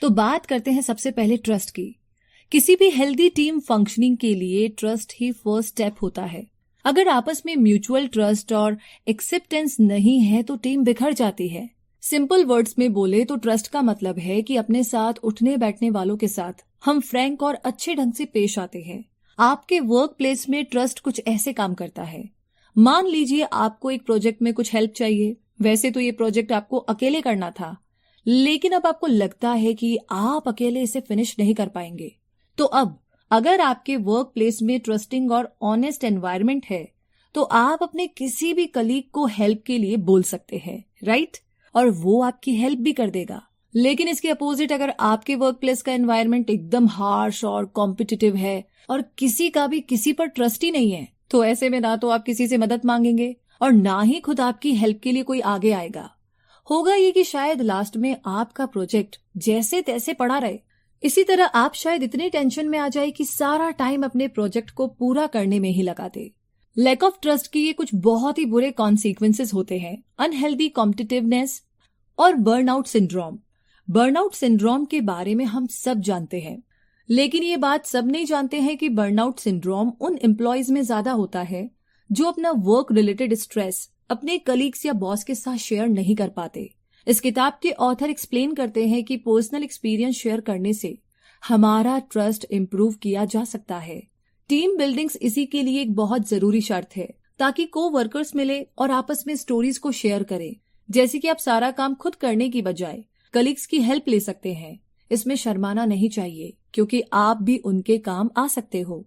तो बात करते हैं सबसे पहले ट्रस्ट की। किसी भी हेल्दी टीम फंक्शनिंग के लिए ट्रस्ट ही फर्स्ट स्टेप होता है। अगर आपस में म्यूचुअल ट्रस्ट और एक्सेप्टेंस नहीं है तो टीम बिखर जाती है। सिंपल वर्ड्स में बोले तो ट्रस्ट का मतलब है कि अपने साथ उठने बैठने वालों के साथ हम फ्रैंक और अच्छे ढंग से पेश आते हैं। आपके वर्क प्लेस में ट्रस्ट कुछ ऐसे काम करता है। मान लीजिए आपको एक प्रोजेक्ट में कुछ हेल्प चाहिए। वैसे तो ये प्रोजेक्ट आपको अकेले करना था, लेकिन अब आपको लगता है कि आप अकेले इसे फिनिश नहीं कर पाएंगे। तो अब अगर आपके वर्क प्लेस में ट्रस्टिंग और ऑनेस्ट एनवायरनमेंट है तो आप अपने किसी भी कलीग को हेल्प के लिए बोल सकते हैं, राइट? और वो आपकी हेल्प भी कर देगा। लेकिन इसके अपोजिट अगर आपके वर्क प्लेस का एनवायरनमेंट एकदम हार्श और कॉम्पिटिटिव है और किसी का भी किसी पर ट्रस्ट ही नहीं है, तो ऐसे में ना तो आप किसी से मदद मांगेंगे और ना ही खुद आपकी हेल्प के लिए कोई आगे आएगा। होगा ये कि शायद लास्ट में आपका प्रोजेक्ट जैसे तैसे पड़ा रहे। इसी तरह आप शायद इतने टेंशन में आ जाए कि सारा टाइम अपने प्रोजेक्ट को पूरा करने में ही लगा दे। लैक ऑफ ट्रस्ट की ये कुछ बहुत ही बुरे कॉन्सिक्वेंसेस होते हैं। अनहेल्दी कॉम्पिटिटिवनेस और बर्नआउट सिंड्रोम। बर्नआउट सिंड्रोम के बारे में हम सब जानते हैं, लेकिन ये बात सब नहीं जानते हैं कि बर्नआउट सिंड्रोम उन एम्प्लॉयज में ज्यादा होता है जो अपना वर्क रिलेटेड स्ट्रेस अपने कलीग्स या बॉस के साथ शेयर नहीं कर पाते। इस किताब के ऑथर एक्सप्लेन करते हैं कि पर्सनल एक्सपीरियंस शेयर करने से हमारा ट्रस्ट इम्प्रूव किया जा सकता है। टीम बिल्डिंग्स इसी के लिए एक बहुत जरूरी शर्त है, ताकि को वर्कर्स मिले और आपस में स्टोरीज को शेयर करें। जैसे कि आप सारा काम खुद करने की बजाय कलीग्स की हेल्प ले सकते हैं। इसमें शर्माना नहीं चाहिए, क्योंकि आप भी उनके काम आ सकते हो।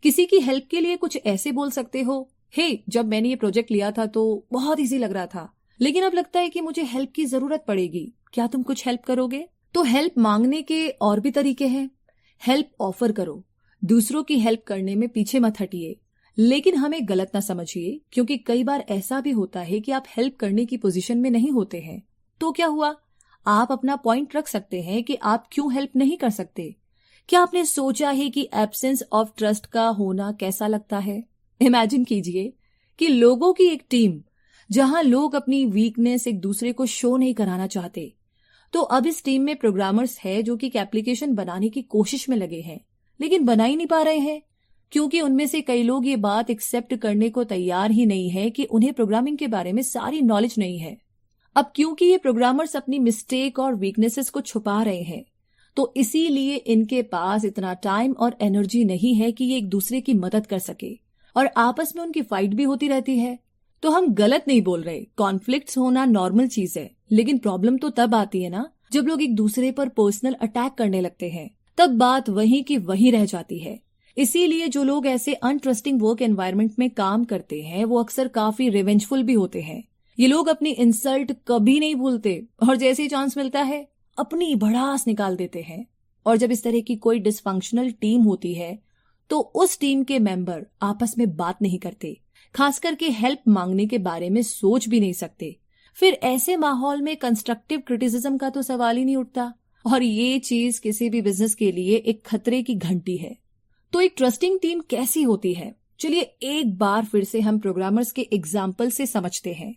किसी की हेल्प के लिए कुछ ऐसे बोल सकते हो, हे, जब मैंने ये प्रोजेक्ट लिया था तो बहुत इजी लग रहा था, लेकिन अब लगता है कि मुझे हेल्प की जरूरत पड़ेगी, क्या तुम कुछ हेल्प करोगे? तो हेल्प मांगने के और भी तरीके हैं। हेल्प ऑफर करो, दूसरों की हेल्प करने में पीछे मत हटिए, लेकिन हमें गलत ना समझिए, क्योंकि कई बार ऐसा भी होता है कि आप हेल्प करने की पोजीशन में नहीं होते हैं। तो क्या हुआ? आप अपना पॉइंट रख सकते हैं कि आप क्यों हेल्प नहीं कर सकते। क्या आपने सोचा है कि एब्सेंस ऑफ ट्रस्ट का होना कैसा लगता है? इमेजिन कीजिए कि लोगों की एक टीम जहां लोग अपनी वीकनेस एक दूसरे को शो नहीं कराना चाहते। तो अब इस टीम में प्रोग्रामर्स है जो कि एक एप्लीकेशन बनाने की कोशिश में लगे हैं, लेकिन बना ही नहीं पा रहे हैं, क्योंकि उनमें से कई लोग ये बात एक्सेप्ट करने को तैयार ही नहीं है कि उन्हें प्रोग्रामिंग के बारे में सारी नॉलेज नहीं है। अब क्योंकि ये प्रोग्रामर्स अपनी मिस्टेक और वीकनेसेस को छुपा रहे हैं, तो इसीलिए इनके पास इतना टाइम और एनर्जी नहीं है कि ये एक दूसरे की मदद कर सके, और आपस में उनकी फाइट भी होती रहती है। तो हम गलत नहीं बोल रहे, कॉन्फ्लिक्ट्स होना नॉर्मल चीज है, लेकिन प्रॉब्लम तो तब आती है ना जब लोग एक दूसरे पर पर्सनल अटैक करने लगते हैं, तब बात वहीं की वहीं रह जाती है। इसीलिए जो लोग ऐसे अनट्रस्टिंग वर्क एनवायरनमेंट में काम करते हैं वो अक्सर काफी रिवेंजफुल भी होते हैं। ये लोग अपनी इंसल्ट कभी नहीं भूलते और जैसे ही चांस मिलता है अपनी भड़ास निकाल देते हैं। और जब इस तरह की कोई डिसफंक्शनल टीम होती है तो उस टीम के मेंबर आपस में बात नहीं करते, खास करके हेल्प मांगने के बारे में सोच भी नहीं सकते। फिर ऐसे माहौल में कंस्ट्रक्टिव क्रिटिसिज्म का तो सवाल ही नहीं उठता, और ये चीज किसी भी बिजनेस के लिए एक खतरे की घंटी है। तो एक ट्रस्टिंग टीम कैसी होती है? चलिए एक बार फिर से हम प्रोग्रामर्स के एग्जाम्पल से समझते हैं।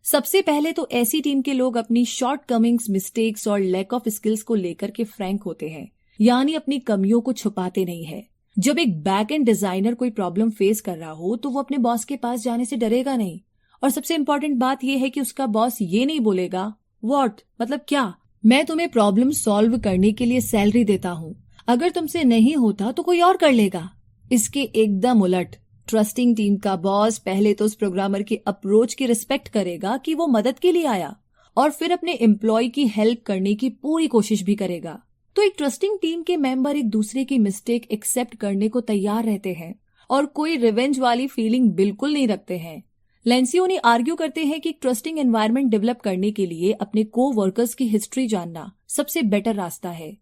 सबसे पहले तो ऐसी टीम के लोग अपनी शॉर्टकमिंग्स, मिस्टेक्स और लैक ऑफ स्किल्स को लेकर के फ्रैंक होते हैं, यानी अपनी कमियों को छुपाते नहीं है। जब एक बैक एंड डिजाइनर कोई प्रॉब्लम फेस कर रहा हो तो वो अपने बॉस के पास जाने से डरेगा नहीं। और सबसे इंपॉर्टेंट बात यह है कि उसका बॉस ये नहीं बोलेगा, व्हाट, मतलब क्या, मैं तुम्हें प्रॉब्लम सॉल्व करने के लिए सैलरी देता हूँ, अगर तुमसे नहीं होता तो कोई और कर लेगा। इसके एकदम उलट, ट्रस्टिंग टीम का बॉस पहले तो उस प्रोग्रामर की अप्रोच की रिस्पेक्ट करेगा कि वो मदद के लिए आया, और फिर अपने एम्प्लॉय की हेल्प करने की पूरी कोशिश भी करेगा। तो एक ट्रस्टिंग टीम के मेंबर एक दूसरे की मिस्टेक एक्सेप्ट करने को तैयार रहते हैं और कोई रिवेंज वाली फीलिंग बिल्कुल नहीं रखते हैं। लेंसियोनी आर्ग्यू करते हैं कि एक ट्रस्टिंग एनवायरनमेंट डेवलप करने के लिए अपने को वर्कर्स की हिस्ट्री जानना सबसे बेटर रास्ता है,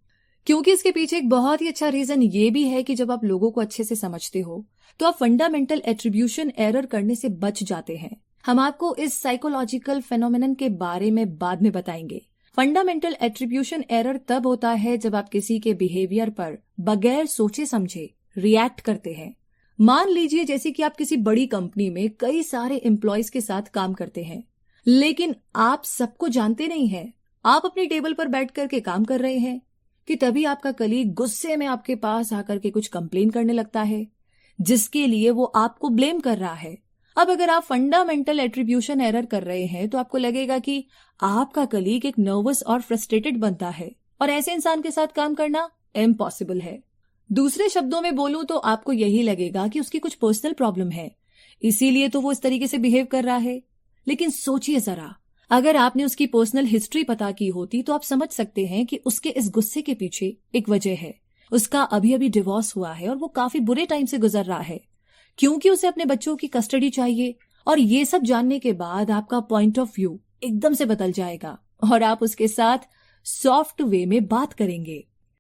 क्योंकि इसके पीछे एक बहुत ही अच्छा रीजन ये भी है कि जब आप लोगों को अच्छे से समझते हो तो आप फंडामेंटल एट्रीब्यूशन एरर करने से बच जाते हैं। हम आपको इस साइकोलॉजिकल फेनोमेनन के बारे में बाद में बताएंगे। फंडामेंटल एट्रीब्यूशन एरर तब होता है जब आप किसी के बिहेवियर पर बगैर सोचे समझे रिएक्ट करते हैं। मान लीजिए जैसे कि आप किसी बड़ी कंपनी में कई सारे एम्प्लॉयज के साथ काम करते हैं, लेकिन आप सबको जानते नहीं हैं। आप अपनी टेबल पर बैठ करके काम कर रहे हैं, कि तभी आपका कलीग गुस्से में आपके पास आकर के कुछ कंप्लेन करने लगता है, जिसके लिए वो आपको ब्लेम कर रहा है। अब अगर आप फंडामेंटल एट्रीब्यूशन एरर कर रहे हैं तो आपको लगेगा कि आपका कलीग एक नर्वस और फ्रस्ट्रेटेड बनता है, और ऐसे इंसान के साथ काम करना इम्पॉसिबल है। दूसरे शब्दों में बोलूं तो आपको यही लगेगा कि उसकी कुछ पर्सनल प्रॉब्लम है, इसीलिए तो वो इस तरीके से बिहेव कर रहा है। लेकिन सोचिए जरा, अगर आपने उसकी पर्सनल हिस्ट्री पता की होती तो आप समझ सकते हैं कि उसके इस गुस्से के पीछे एक वजह है। उसका अभी अभी डिवोर्स हुआ है और वो काफी बुरे टाइम से गुजर रहा है, क्योंकि उसे अपने बच्चों की कस्टडी चाहिए। और ये सब जानने के बाद आपका पॉइंट ऑफ व्यू एकदम से बदल जाएगा और आप उसके साथ सॉफ्ट वे में बात करेंगे।